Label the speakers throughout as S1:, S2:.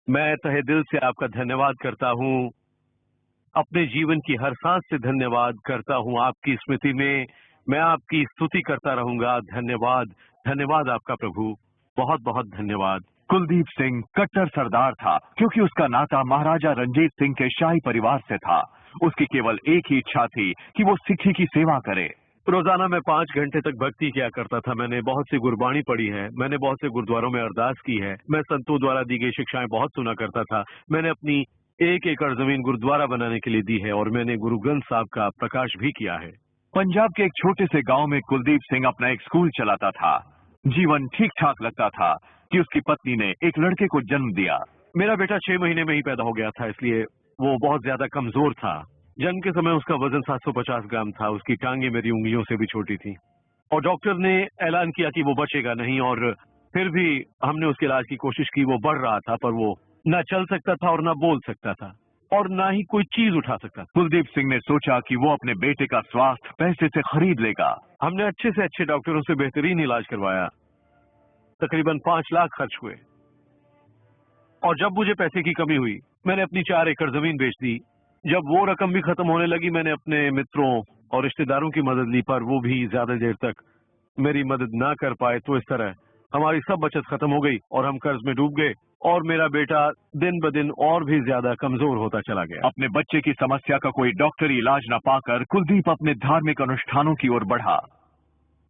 S1: मैं तहे दिल से आपका धन्यवाद करता हूँ। अपने जीवन की हर सांस से धन्यवाद करता हूँ। आपकी स्मृति में मैं आपकी स्तुति करता रहूंगा। धन्यवाद, धन्यवाद आपका प्रभु, बहुत बहुत धन्यवाद।
S2: कुलदीप सिंह कट्टर सरदार था क्योंकि उसका नाता महाराजा रंजीत सिंह के शाही परिवार से था। उसकी केवल एक ही इच्छा थी कि वो सिखी की सेवा करे।
S1: रोजाना मैं 5 घंटे तक भक्ति किया करता था। मैंने बहुत सी गुरबाणी पढ़ी है, मैंने बहुत से गुरुद्वारों में अरदास की है, मैं संतों द्वारा दी गई शिक्षाएं बहुत सुना करता था। मैंने अपनी 1 एकड़ जमीन गुरुद्वारा बनाने के लिए दी है और मैंने गुरु ग्रंथ साहब का प्रकाश भी किया है।
S2: पंजाब के एक छोटे से गांव में कुलदीप सिंह अपना एक स्कूल चलाता था। जीवन ठीक ठाक लगता था कि उसकी पत्नी ने एक लड़के को जन्म दिया।
S1: मेरा बेटा 6 महीने में ही पैदा हो गया था, इसलिए वो बहुत ज्यादा कमजोर था। जन्म के समय उसका वजन 750 ग्राम था। उसकी टांगे मेरी उंगलियों से भी छोटी थी और डॉक्टर ने ऐलान किया कि वो बचेगा नहीं। और फिर भी हमने उसके इलाज की कोशिश की। वो बढ़ रहा था पर वो न चल सकता था और न बोल सकता था और ना ही कोई चीज उठा सकता था।
S2: कुलदीप सिंह ने सोचा कि वो अपने बेटे का स्वास्थ्य पैसे से खरीद लेगा।
S1: हमने अच्छे से अच्छे डॉक्टरों से बेहतरीन इलाज करवाया। तकरीबन 5 लाख खर्च हुए और जब मुझे पैसे की कमी हुई मैंने अपनी 4 एकड़ जमीन बेच दी। जब वो रकम भी खत्म होने लगी मैंने अपने मित्रों और रिश्तेदारों की मदद ली, पर वो भी ज्यादा देर तक मेरी मदद ना कर पाए। तो इस तरह हमारी सब बचत खत्म हो गई और हम कर्ज में डूब गए और मेरा बेटा दिन ब दिन और भी ज्यादा कमजोर होता चला गया।
S2: अपने बच्चे की समस्या का कोई डॉक्टरी इलाज न पाकर कुलदीप अपने धार्मिक अनुष्ठानों की ओर बढ़ा।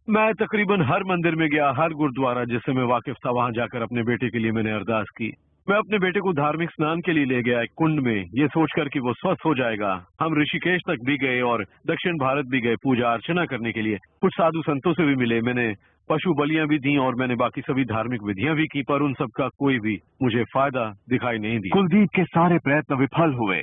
S1: मैं तकरीबन हर मंदिर में गया, हर गुरुद्वारा जिससे मैं वाकिफ था वहां जाकर अपने बेटे के लिए मैंने अरदास की। मैं अपने बेटे को धार्मिक स्नान के लिए ले गया एक कुंड में, ये सोचकर कि वो स्वस्थ हो जाएगा। हम ऋषिकेश तक भी गए और दक्षिण भारत भी गए पूजा अर्चना करने के लिए। कुछ साधु संतों से भी मिले, मैंने पशु बलियां भी दी और मैंने बाकी सभी धार्मिक विधियां भी की, पर उन सब का कोई भी मुझे फायदा दिखाई नहीं दिया।
S2: कुलदीप के सारे प्रयत्न विफल हुए।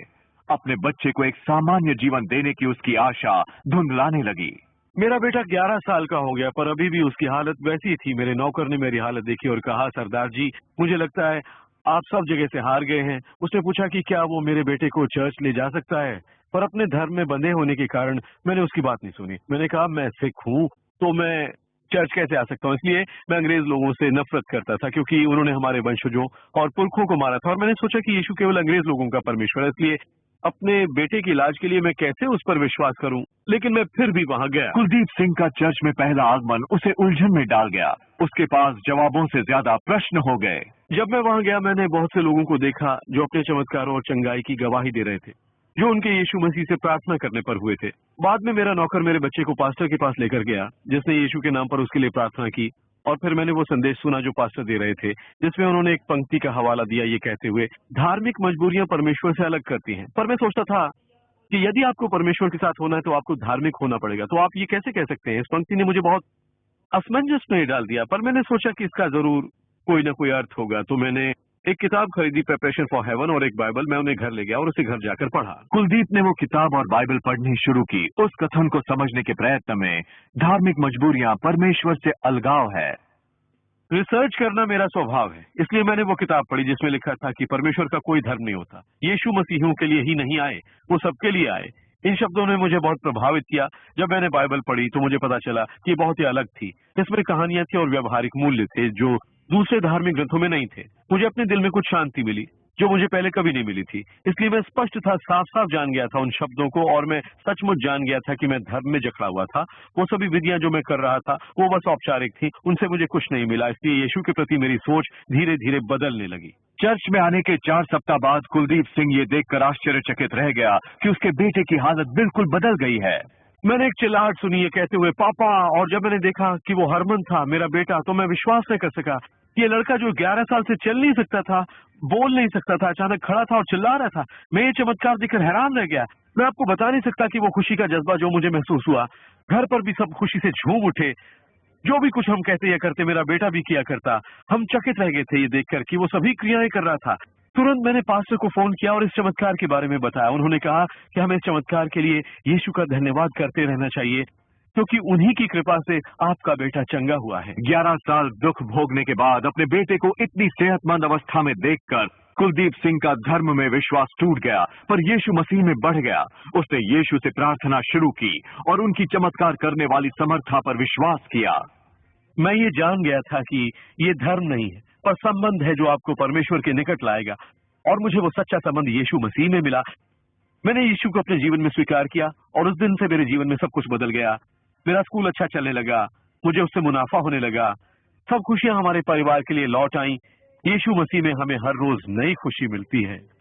S2: अपने बच्चे को एक सामान्य जीवन देने की उसकी आशा धुंधलाने लगी।
S1: मेरा बेटा 11 साल का हो गया पर अभी भी उसकी हालत वैसी थी। मेरे नौकर ने मेरी हालत देखी और कहा, सरदार जी मुझे लगता है आप सब जगह से हार गए हैं। उसने पूछा कि क्या वो मेरे बेटे को चर्च ले जा सकता है, पर अपने धर्म में बंधे होने के कारण मैंने उसकी बात नहीं सुनी। मैंने कहा मैं सिख हूँ तो मैं चर्च कैसे आ सकता हूँ। इसलिए मैं अंग्रेज लोगों से नफरत करता था क्योंकि उन्होंने हमारे वंशजों और पुरखों को मारा था और मैंने सोचा कि यीशु केवल अंग्रेज लोगों का परमेश्वर है, इसलिए अपने बेटे के इलाज के लिए मैं कैसे उस पर विश्वास करूं। लेकिन मैं फिर भी वहां गया।
S2: कुलदीप सिंह का चर्च में पहला आगमन उसे उलझन में डाल गया। उसके पास जवाबों से ज्यादा प्रश्न हो गए।
S1: जब मैं वहां गया मैंने बहुत से लोगों को देखा जो अपने चमत्कारों और चंगाई की गवाही दे रहे थे, जो उनके यीशु मसीह से प्रार्थना करने पर हुए थे। बाद में मेरा नौकर मेरे बच्चे को पास्टर के पास लेकर गया जिसने यीशु के नाम पर उसके लिए प्रार्थना की और फिर मैंने वो संदेश सुना जो पास्टर दे रहे थे, जिसमें उन्होंने एक पंक्ति का हवाला दिया ये कहते हुए, धार्मिक मजबूरियां परमेश्वर से अलग करती हैं। पर मैं सोचता था कि यदि आपको परमेश्वर के साथ होना है तो आपको धार्मिक होना पड़ेगा। तो आप ये कैसे कह सकते हैं। इस पंक्ति ने मुझे बहुत असमंजस में डाल दिया, पर मैंने सोचा कि इसका जरूर कोई ना कोई अर्थ होगा। तो मैंने एक किताब खरीदी, प्रिपरेशन फॉर हेवन, और एक बाइबल। मैं उन्हें घर ले गया और उसे घर जाकर पढ़ा।
S2: कुलदीप ने वो किताब और बाइबल पढ़नी शुरू की। उस कथन को समझने के प्रयत्न में धार्मिक मजबूरियां परमेश्वर से अलगाव है।
S1: रिसर्च करना मेरा स्वभाव है, इसलिए मैंने वो किताब पढ़ी जिसमें लिखा था कि परमेश्वर का कोई धर्म नहीं होता, यीशु मसीहियों के लिए ही नहीं आए, वो सबके लिए आए। इन शब्दों ने मुझे बहुत प्रभावित किया। जब मैंने बाइबल पढ़ी तो मुझे पता चला कि ये बहुत ही अलग थी। इसमें कहानियां थी और व्यवहारिक मूल्य थे जो दूसरे धार्मिक ग्रंथों में नहीं थे। मुझे अपने दिल में कुछ शांति मिली जो मुझे पहले कभी नहीं मिली थी। इसलिए मैं स्पष्ट था, साफ साफ जान गया था उन शब्दों को और मैं सचमुच जान गया था कि मैं धर्म में जकड़ा हुआ था। वो सभी विधियां जो मैं कर रहा था वो बस औपचारिक थी, उनसे मुझे कुछ नहीं मिला। इसलिए यीशु के प्रति मेरी सोच धीरे धीरे बदलने लगी।
S2: चर्च में आने के 4 सप्ताह बाद कुलदीप सिंह ये देखकर आश्चर्यचकित रह गया कि उसके बेटे की हालत बिल्कुल बदल गई है।
S1: मैंने एक चिल्लाहट सुनी ये कहते हुए, पापा, और जब मैंने देखा कि वो हरमन था मेरा बेटा तो मैं विश्वास नहीं कर सका। ये लड़का जो 11 साल से चल नहीं सकता था, बोल नहीं सकता था, अचानक खड़ा था और चिल्ला रहा था। मैं ये चमत्कार देखकर हैरान रह गया। मैं आपको बता नहीं सकता कि वो खुशी का जज्बा जो मुझे महसूस हुआ। घर पर भी सब खुशी से झूम उठे। जो भी कुछ हम कहते या करते मेरा बेटा भी किया करता। हम चकित रह गए थे ये देखकर कि वो सभी क्रियाएं कर रहा था। तुरंत मैंने पास्टर को फोन किया और इस चमत्कार के बारे में बताया। उन्होंने कहा कि हमें इस चमत्कार के लिए यीशु का धन्यवाद करते रहना चाहिए क्योंकि उन्हीं की कृपा से आपका बेटा चंगा हुआ है।
S2: 11 साल दुख भोगने के बाद अपने बेटे को इतनी सेहतमंद अवस्था में देखकर कुलदीप सिंह का धर्म में विश्वास टूट गया, पर यीशु मसीह में बढ़ गया। उसने यीशु से प्रार्थना शुरू की और उनकी चमत्कार करने वाली समर्था पर विश्वास किया।
S1: मैं ये जान गया था कि ये धर्म नहीं है पर संबंध है जो आपको परमेश्वर के निकट लाएगा। और मुझे वो सच्चा संबंध यीशु मसीह में मिला। मैंने यीशु को अपने जीवन में स्वीकार किया और उस दिन से मेरे जीवन में सब कुछ बदल गया। मेरा स्कूल अच्छा चलने लगा, मुझे उससे मुनाफा होने लगा, सब खुशियां हमारे परिवार के लिए लौट आई। यीशु मसीह में हमें हर रोज नई खुशी मिलती है।